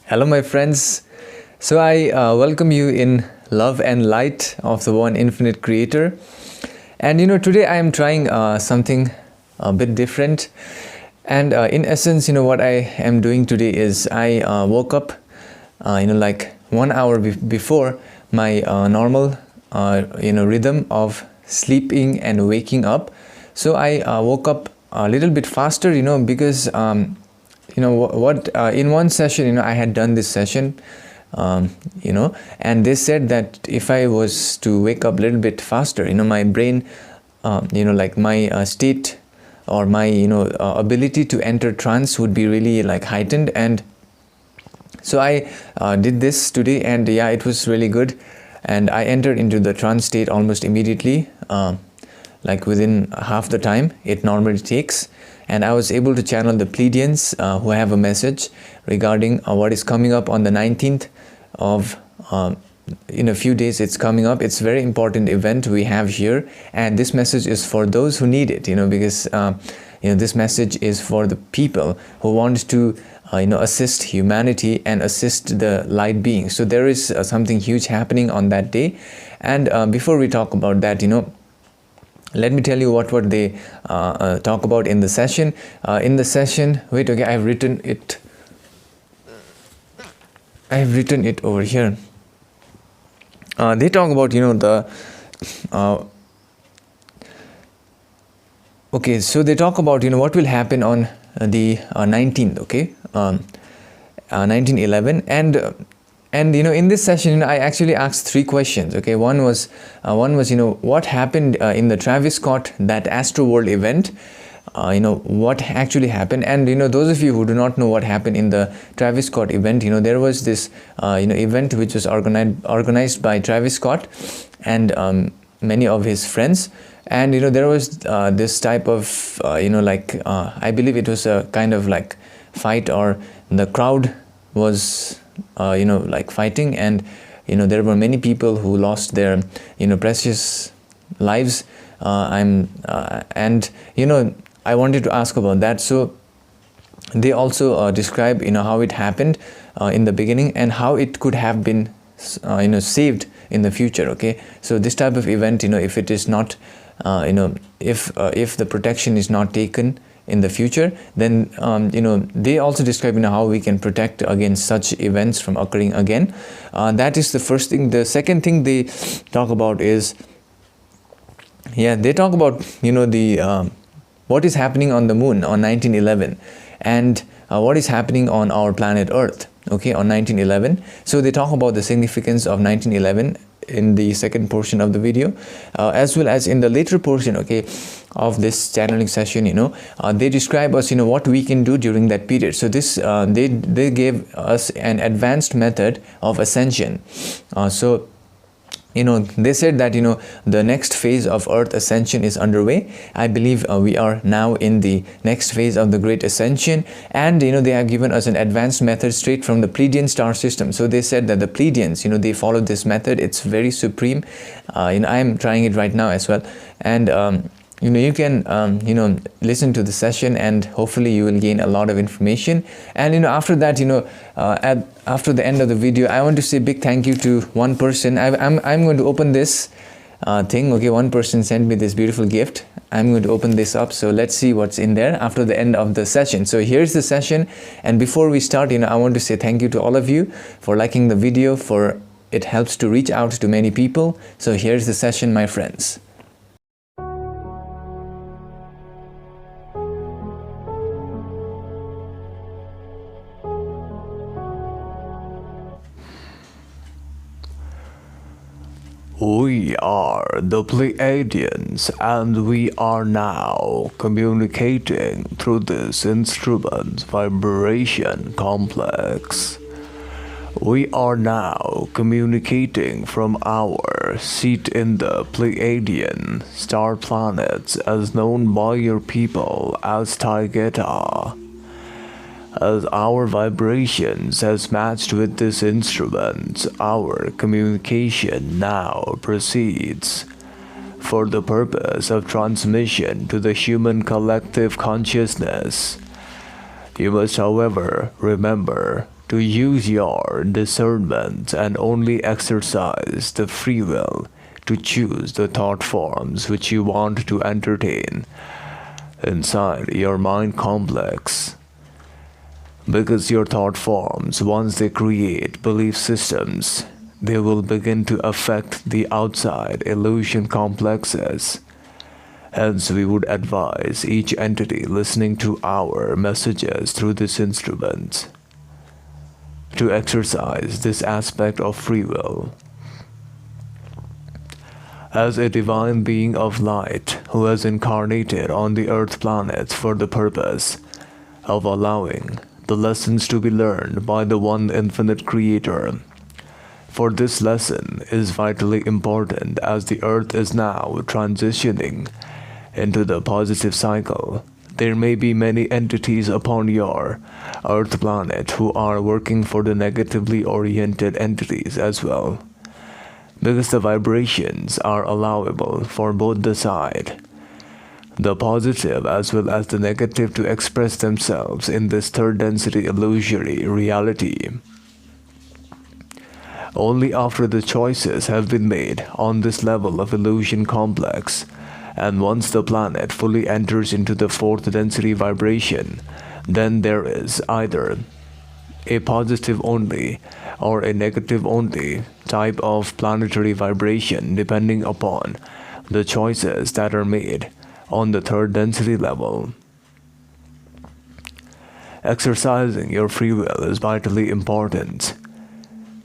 Hello, my friends. So I welcome you in love and light of the one infinite creator. And today I am trying something a bit different. And in essence, what I am doing today is I woke up, like 1 hour before my normal, rhythm of sleeping and waking up. So I woke up a little bit faster, because in one session, I had done this session, and they said that if I was to wake up a little bit faster, my brain, like my state or my ability to enter trance would be really like heightened. And so I did this today, and yeah, it was really good, and I entered into the trance state almost immediately, like within half the time it normally takes. And I was able to channel the Pleiadians who have a message regarding what is coming up on the 19th of in a few days. It's coming up. It's a very important event we have here, and this message is for those who need it, because this message is for the people who want to assist humanity and assist the light beings. So there is something huge happening on that day. And before we talk about that, let me tell you what they talk about in the session. In the session, wait, okay, I have written it over here. They talk about okay, so they talk about what will happen on the 19th, okay, 1911. And in this session, I actually asked 3 questions. Okay, one was what happened in the Travis Scott, that Astroworld event. What actually happened. And those of you who do not know what happened in the Travis Scott event, there was this event which was organized by Travis Scott and many of his friends. And there was this type of I believe it was a kind of like fight, or the crowd was like fighting, and there were many people who lost their precious lives. And I wanted to ask about that. So they also describe how it happened in the beginning, and how it could have been saved in the future. Okay, so this type of event, if it is not if the protection is not taken in the future, then they also describe how we can protect against such events from occurring again. That is the first thing. The second thing they talk about is, they talk about the what is happening on the moon on 1911, and what is happening on our planet Earth, okay, on 1911. So they talk about the significance of 1911 in the second portion of the video, as well as in the later portion, okay, of this channeling session. They describe us what we can do during that period. So this they gave us an advanced method of ascension. So they said that the next phase of Earth ascension is underway. I believe we are now in the next phase of the Great Ascension, and they have given us an advanced method straight from the Pleiadian star system. So they said that the Pleiadians, they followed this method. It's very supreme. I am trying it right now as well, and you can listen to the session, and hopefully you will gain a lot of information. And after that, after the end of the video, I want to say a big thank you to one person. I'm going to open this thing. Okay, one person sent me this beautiful gift. I'm going to open this up, so let's see what's in there after the end of the session. So here's the session, and before we start, I want to say thank you to all of you for liking the video, for it helps to reach out to many people. So here's the session, my friends. We are the Pleiadians, and we are now communicating through this instrument's vibration complex. We are now communicating from our seat in the Pleiadian star planets, as known by your people as Taigeta. As our vibrations has matched with this instrument, our communication now proceeds for the purpose of transmission to the human collective consciousness. You must, however, remember to use your discernment and only exercise the free will to choose the thought forms which you want to entertain inside your mind complex. Because your thought forms, once they create belief systems, they will begin to affect the outside illusion complexes. Hence, we would advise each entity listening to our messages through this instrument to exercise this aspect of free will. As a divine being of light who has incarnated on the earth planet for the purpose of allowing the lessons to be learned by the one infinite creator. For this lesson is vitally important as the earth is now transitioning into the positive cycle. There may be many entities upon your earth planet who are working for the negatively oriented entities as well, because the vibrations are allowable for both the side, the positive as well as the negative, to express themselves in this third density illusory reality. Only after the choices have been made on this level of illusion complex, and once the planet fully enters into the fourth density vibration, then there is either a positive only or a negative only type of planetary vibration depending upon the choices that are made on the third density level. Exercising your free will is vitally important.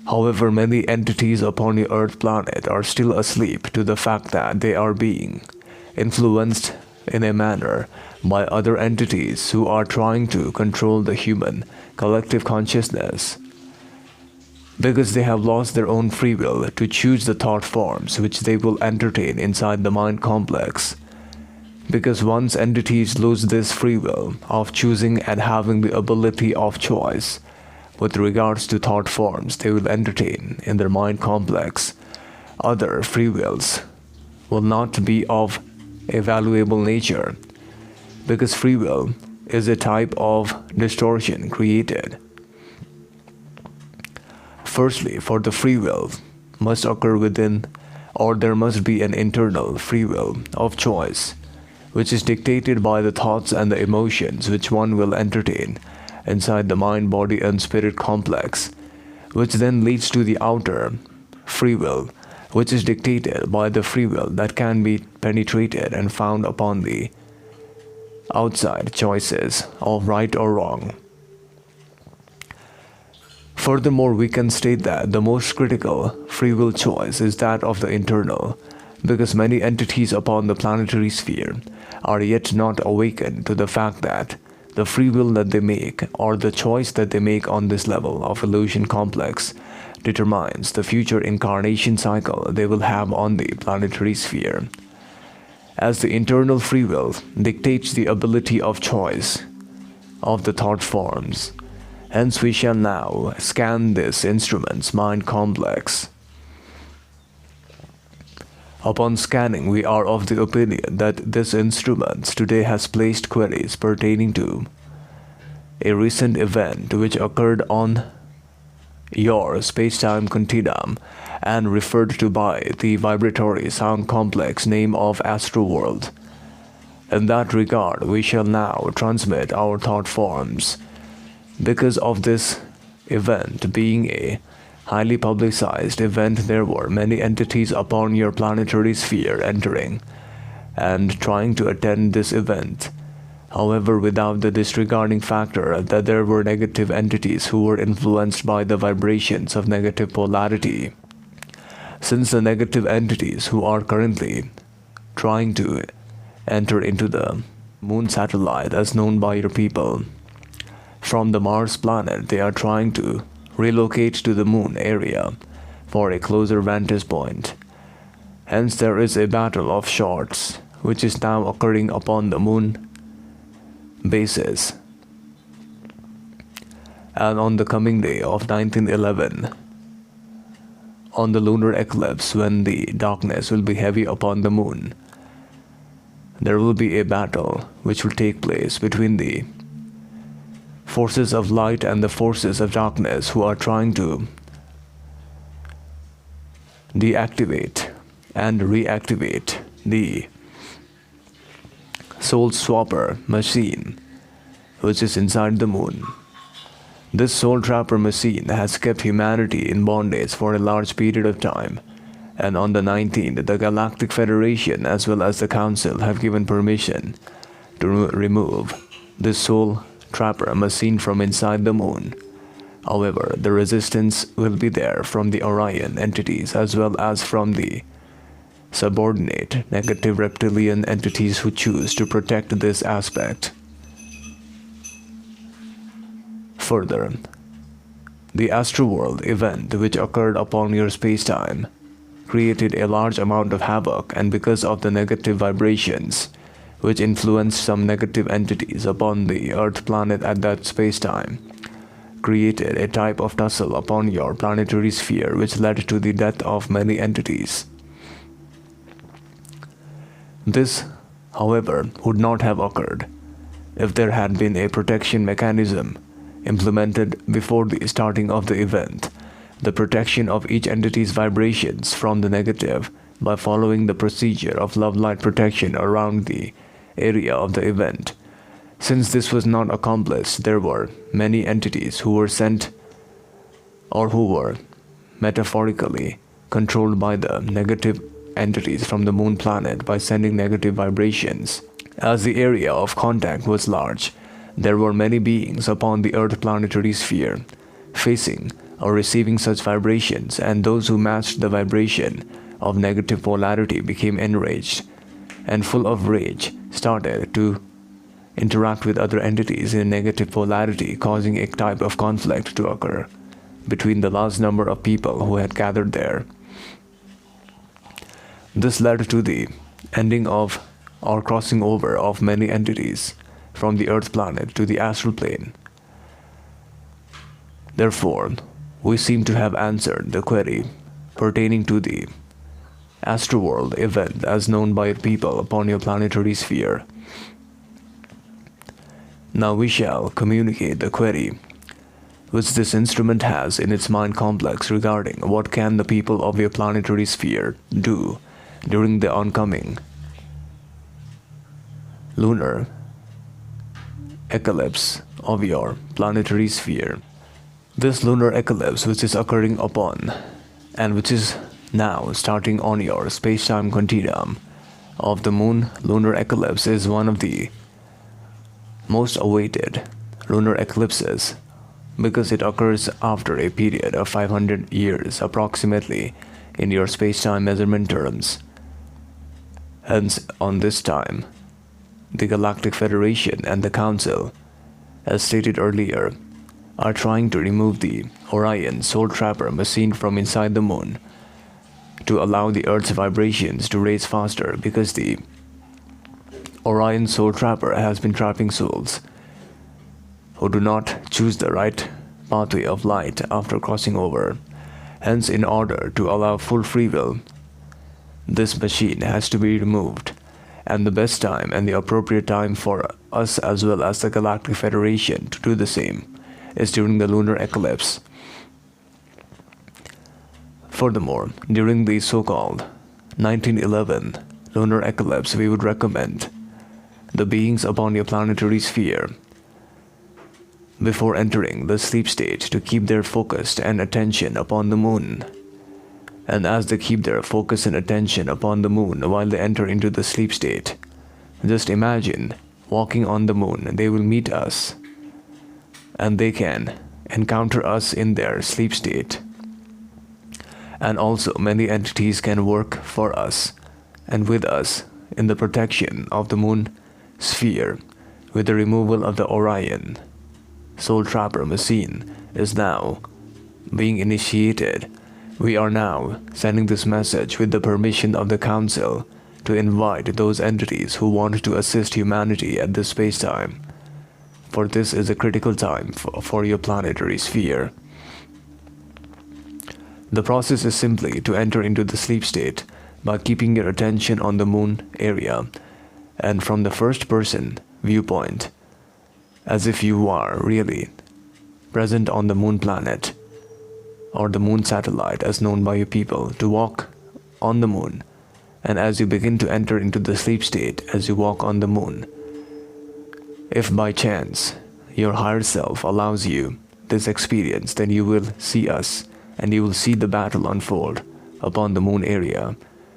However, many entities upon the earth planet are still asleep to the fact that they are being influenced in a manner by other entities who are trying to control the human collective consciousness, because they have lost their own free will to choose the thought forms which they will entertain inside the mind complex. Because once entities lose this free will of choosing and having the ability of choice with regards to thought forms they will entertain in their mind complex, other free wills will not be of a valuable nature, because free will is a type of distortion created. Firstly, for the free will must occur within, or there must be an internal free will of choice, which is dictated by the thoughts and the emotions which one will entertain inside the mind, body and spirit complex, which then leads to the outer free will, which is dictated by the free will that can be penetrated and found upon the outside choices of right or wrong. Furthermore, we can state that the most critical free will choice is that of the internal, because many entities upon the planetary sphere are yet not awakened to the fact that the free will that they make, or the choice that they make on this level of illusion complex, determines the future incarnation cycle they will have on the planetary sphere. As the internal free will dictates the ability of choice of the thought forms, hence we shall now scan this instrument's mind complex. Upon scanning, we are of the opinion that this instrument today has placed queries pertaining to a recent event which occurred on your space-time continuum and referred to by the vibratory sound complex name of Astroworld. In that regard, we shall now transmit our thought forms. Because of this event being a highly publicized event, there were many entities upon your planetary sphere entering and trying to attend this event. However, without the disregarding factor that there were negative entities who were influenced by the vibrations of negative polarity. Since the negative entities who are currently trying to enter into the moon satellite as known by your people from the Mars planet, they are trying to relocate to the moon area for a closer vantage point. Hence there is a battle of sorts which is now occurring upon the moon basis. And on the coming day of 1911, on the lunar eclipse, when the darkness will be heavy upon the moon, there will be a battle which will take place between the forces of light and the forces of darkness who are trying to deactivate and reactivate the soul swapper machine which is inside the moon. This soul trapper machine has kept humanity in bondage for a large period of time, and on the 19th, the Galactic Federation as well as the Council have given permission to remove this soul trapper machine from inside the moon. However, the resistance will be there from the Orion entities as well as from the subordinate negative reptilian entities who choose to protect this aspect. Further, the Astroworld event which occurred upon your space-time created a large amount of havoc, and because of the negative vibrations which influenced some negative entities upon the Earth planet at that space-time, created a type of tussle upon your planetary sphere which led to the death of many entities. This, however, would not have occurred if there had been a protection mechanism implemented before the starting of the event. The protection of each entity's vibrations from the negative by following the procedure of love light protection around the area of the event. Since this was not accomplished, there were many entities who were sent or who were metaphorically controlled by the negative entities from the moon planet by sending negative vibrations. As the area of contact was large, there were many beings upon the Earth planetary sphere facing or receiving such vibrations, and those who matched the vibration of negative polarity became enraged and full of rage started to interact with other entities in negative polarity, causing a type of conflict to occur between the large number of people who had gathered there. This led to the ending of or crossing over of many entities from the Earth planet to the astral plane. Therefore, we seem to have answered the query pertaining to the Astroworld event as known by people upon your planetary sphere. Now we shall communicate the query which this instrument has in its mind complex regarding what can the people of your planetary sphere do during the oncoming lunar eclipse of your planetary sphere. This lunar eclipse which is occurring upon and which is now starting on your space-time continuum of the moon lunar eclipse is one of the most awaited lunar eclipses because it occurs after a period of 500 years approximately in your space-time measurement terms. Hence, on this time, the Galactic Federation and the Council, as stated earlier, are trying to remove the Orion Soul Trapper machine from inside the moon to allow the Earth's vibrations to raise faster because the Orion Soul Trapper has been trapping souls who do not choose the right pathway of light after crossing over. Hence, in order to allow full free will, this machine has to be removed, and the best time and the appropriate time for us as well as the Galactic Federation to do the same is during the lunar eclipse. Furthermore, during the so-called 1911 lunar eclipse, we would recommend the beings upon your planetary sphere before entering the sleep state to keep their focus and attention upon the moon. And as they keep their focus and attention upon the moon while they enter into the sleep state, just imagine walking on the moon. They will meet us and they can encounter us in their sleep state. And also many entities can work for us and with us in the protection of the moon sphere with the removal of the Orion Soul Trapper machine is now being initiated. We are now sending this message with the permission of the Council to invite those entities who want to assist humanity at this space-time, for this is a critical time for your planetary sphere. The process is simply to enter into the sleep state by keeping your attention on the moon area and from the first person viewpoint as if you are really present on the moon planet or the moon satellite as known by your people, to walk on the moon. And as you begin to enter into the sleep state as you walk on the moon, if by chance your higher self allows you this experience, then you will see us and you will see the battle unfold upon the moon area.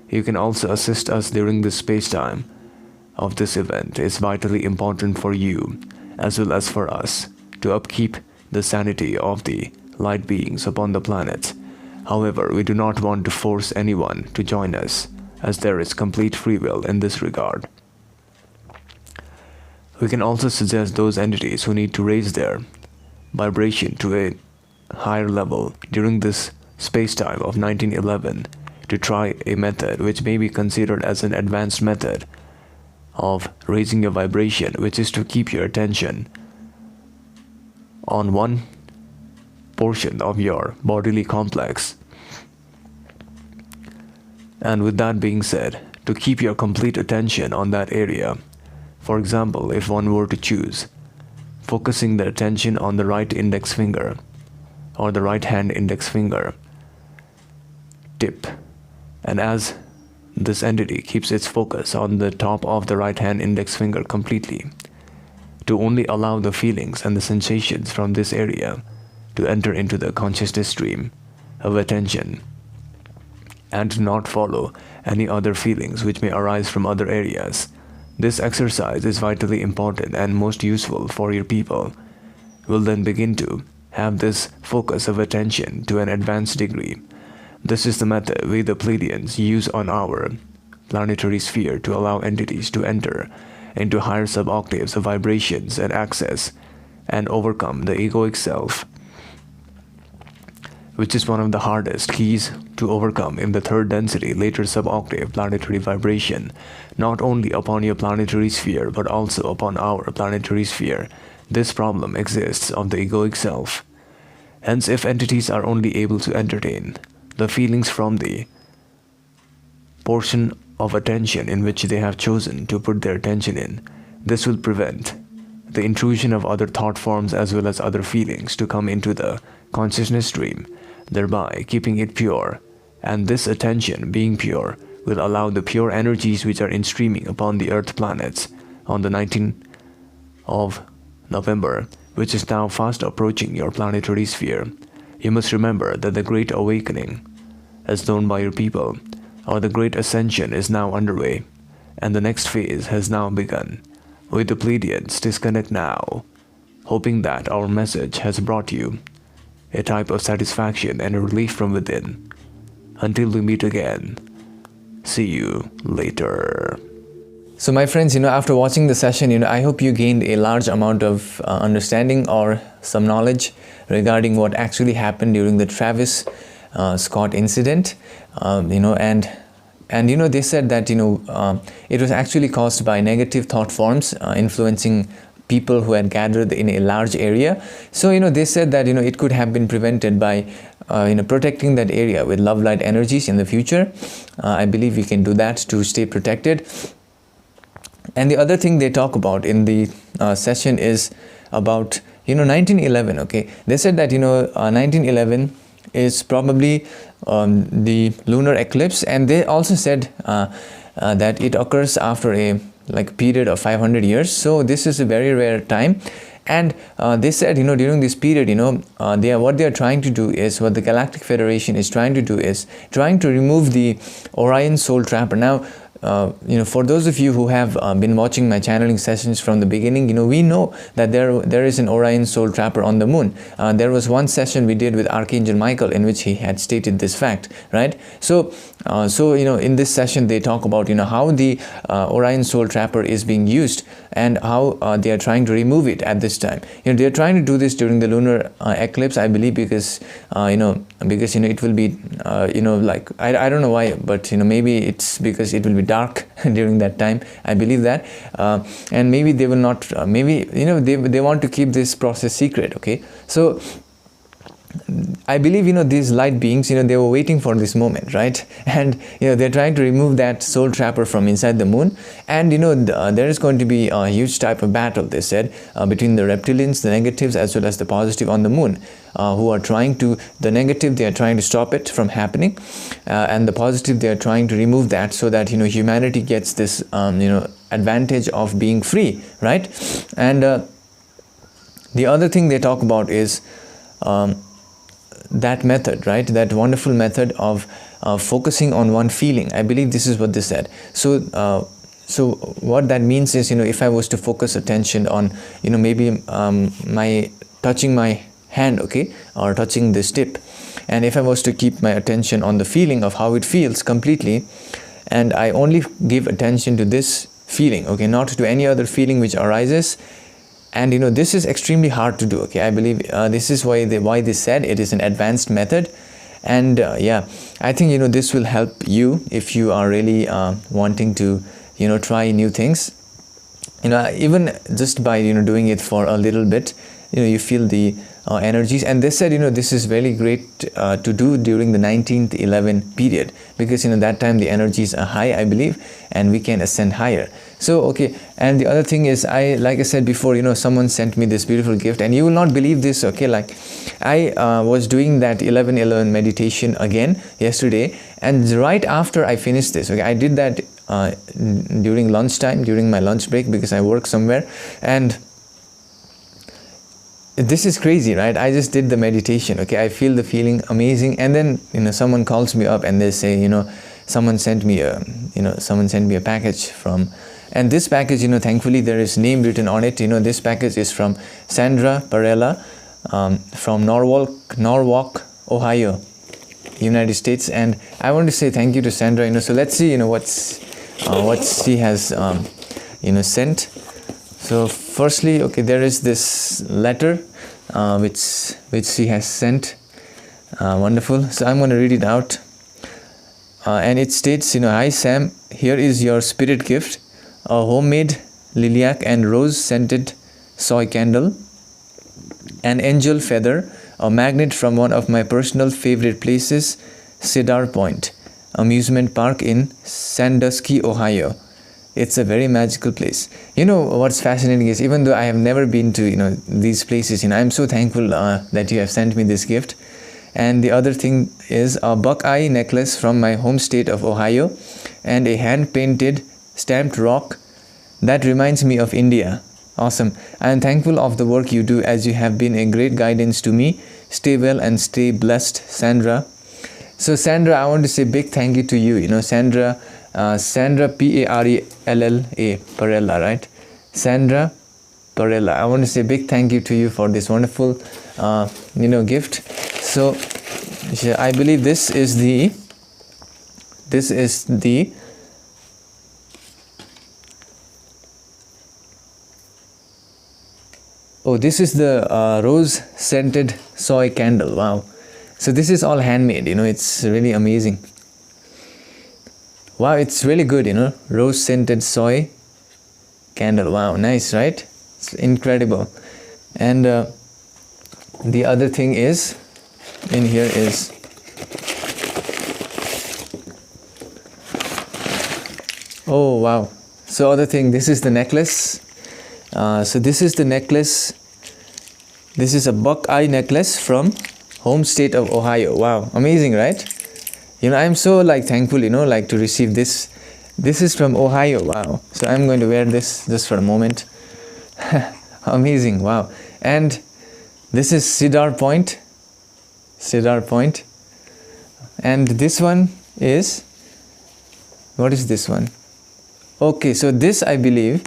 You can also assist us during the space-time of this event. It's vitally important for you as well as for us to upkeep the sanity of the light beings upon the planet. However, we do not want to force anyone to join us, as there is complete free will in this regard. We can also suggest those entities who need to raise their vibration to a higher level during this space-time of 1911 to try a method which may be considered as an advanced method of raising your vibration, which is to keep your attention on one portion of your bodily complex. And with that being said, to keep your complete attention on that area. For example, if one were to choose focusing the attention on the right index finger or the right hand index finger tip, and as this entity keeps its focus on the top of the right hand index finger completely, to only allow the feelings and the sensations from this area to enter into the consciousness stream of attention, and to not follow any other feelings which may arise from other areas. This exercise is vitally important and most useful for your people. Will then begin to have this focus of attention to an advanced degree. This is the method we the Pleiadians use on our planetary sphere to allow entities to enter into higher sub-octaves of vibrations and access and overcome the egoic self, which is one of the hardest keys to overcome in the third density, later sub-octave planetary vibration, not only upon your planetary sphere but also upon our planetary sphere. This problem exists of the egoic self. Hence, if entities are only able to entertain the feelings from the portion of attention in which they have chosen to put their attention in, this will prevent the intrusion of other thought forms as well as other feelings to come into the consciousness stream, thereby keeping it pure. And this attention, being pure, will allow the pure energies which are in streaming upon the Earth planets on the 19th of November, which is now fast approaching your planetary sphere. You must remember that the Great Awakening, as known by your people, or the Great Ascension, is now underway, and the next phase has now begun. We the Pleiadians disconnect now, hoping that our message has brought you a type of satisfaction and a relief from within. Until we meet again, see you later. So my friends, after watching the session, I hope you gained a large amount of understanding or some knowledge regarding what actually happened during the Travis Scott incident. And they said that it was actually caused by negative thought forms influencing people who had gathered in a large area. So they said that it could have been prevented by protecting that area with love light energies in the future. I believe we can do that to stay protected. And the other thing they talk about in the session is about 1911. Okay, they said that 1911 is probably the lunar eclipse, and they also said that it occurs after a period of 500 years. So this is a very rare time. And they said, during this period, what they are trying to do is, what the Galactic Federation is trying to do is trying to remove the Orion Soul Trapper. Now, for those of you who have been watching my channeling sessions from the beginning, we know that there is an Orion Soul Trapper on the moon. There was one session we did with Archangel Michael in which he had stated this fact, right? So in this session they talk about how the Orion Soul Trapper is being used and how they are trying to remove it at this time. They are trying to do this during the lunar eclipse, I believe, because it will be I don't know why, but maybe it's because it will be dark during that time. I believe that, and maybe they will not. Maybe they want to keep this process secret. Okay, so I believe, these light beings, they were waiting for this moment, right? And, they're trying to remove that soul trapper from inside the moon. And, there is going to be a huge type of battle, they said, between the reptilians, the negatives, as well as the positive on the moon, who are trying to, the negative, they are trying to stop it from happening. And the positive, they are trying to remove that so that, humanity gets this, advantage of being free, right? And the other thing they talk about is that method, right? That wonderful method of focusing on one feeling. I believe this is what they said. So, so what that means is, if I was to focus attention on, maybe touching my hand, okay, or touching this tip, and if I was to keep my attention on the feeling of how it feels completely, and I only give attention to this feeling, okay, not to any other feeling which arises. And this is extremely hard to do, okay. I believe this is why they said it is an advanced method. And yeah, I think this will help you if you are really wanting to try new things. Even just by doing it for a little bit, you feel the energies. And they said this is very great to do during the 1911 period, because that time the energies are high, I believe, and we can ascend higher. So okay, and the other thing is, like I said before, someone sent me this beautiful gift, and you will not believe this, okay. Like I was doing that 11:11 meditation again yesterday, and right after I finished this, okay, I did that during lunchtime, during my lunch break, because I work somewhere. And this is crazy, right? I just did the meditation, okay. I feel the feeling amazing, and then someone calls me up and they say, someone sent me a package from, and this package, thankfully there is name written on it. This package is from Sandra Parella, from Norwalk, Ohio, United States. And I want to say thank you to Sandra. So let's see what she has sent. So firstly, okay, there is this letter which she has sent. Wonderful. So I'm going to read it out. And it states, "Hi Sam, here is your spirit gift, a homemade lilac and rose scented soy candle, an angel feather, a magnet from one of my personal favorite places, Cedar Point Amusement Park in Sandusky, Ohio. It's a very magical place." What's fascinating is, even though I have never been to these places, I'm so thankful that you have sent me this gift. And the other thing is a buckeye necklace from my home state of Ohio, and a hand-painted stamped rock that reminds me of India. Awesome. I am thankful of the work you do, as you have been a great guidance to me. Stay well and stay blessed, Sandra. So Sandra, I want to say big thank you to you. Sandra Parella, Parella, right? Sandra Parella. I want to say big thank you to you for this wonderful gift. So I believe this is the rose scented soy candle. Wow. So this is all handmade, it's really amazing. Wow, it's really good, rose scented soy candle. Wow, nice, right? It's incredible. And the other thing is, in here is, oh wow. So other thing, this is the necklace. So this is the necklace. This is a buckeye necklace from home state of Ohio. Wow, amazing, right? I'm so thankful, to receive this. This is from Ohio. Wow. So I'm going to wear this just for a moment. Amazing. Wow. And this is Cedar Point. And this one is, what is this one? Okay, so this, I believe,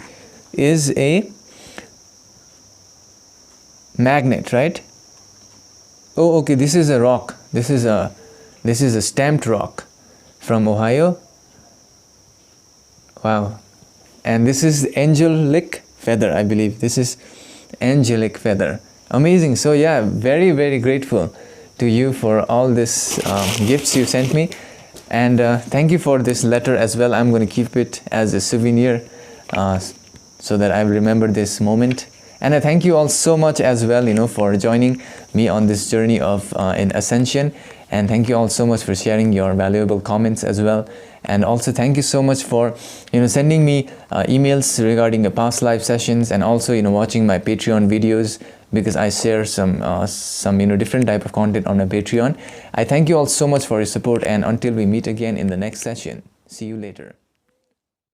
is a magnet, right? Oh, okay, this is a rock. This is a stamped rock from Ohio. Wow. And this is angelic feather, I believe. This is angelic feather. Amazing. So yeah, very, very grateful to you for all this gifts you sent me. And thank you for this letter as well. I'm going to keep it as a souvenir so that I will remember this moment. And I thank you all so much as well, for joining me on this journey of in Ascension. And thank you all so much for sharing your valuable comments as well. And also thank you so much for sending me emails regarding the past live sessions, and also watching my Patreon videos, because I share some different type of content on my Patreon. I thank you all so much for your support, and until we meet again in the next session, see you later.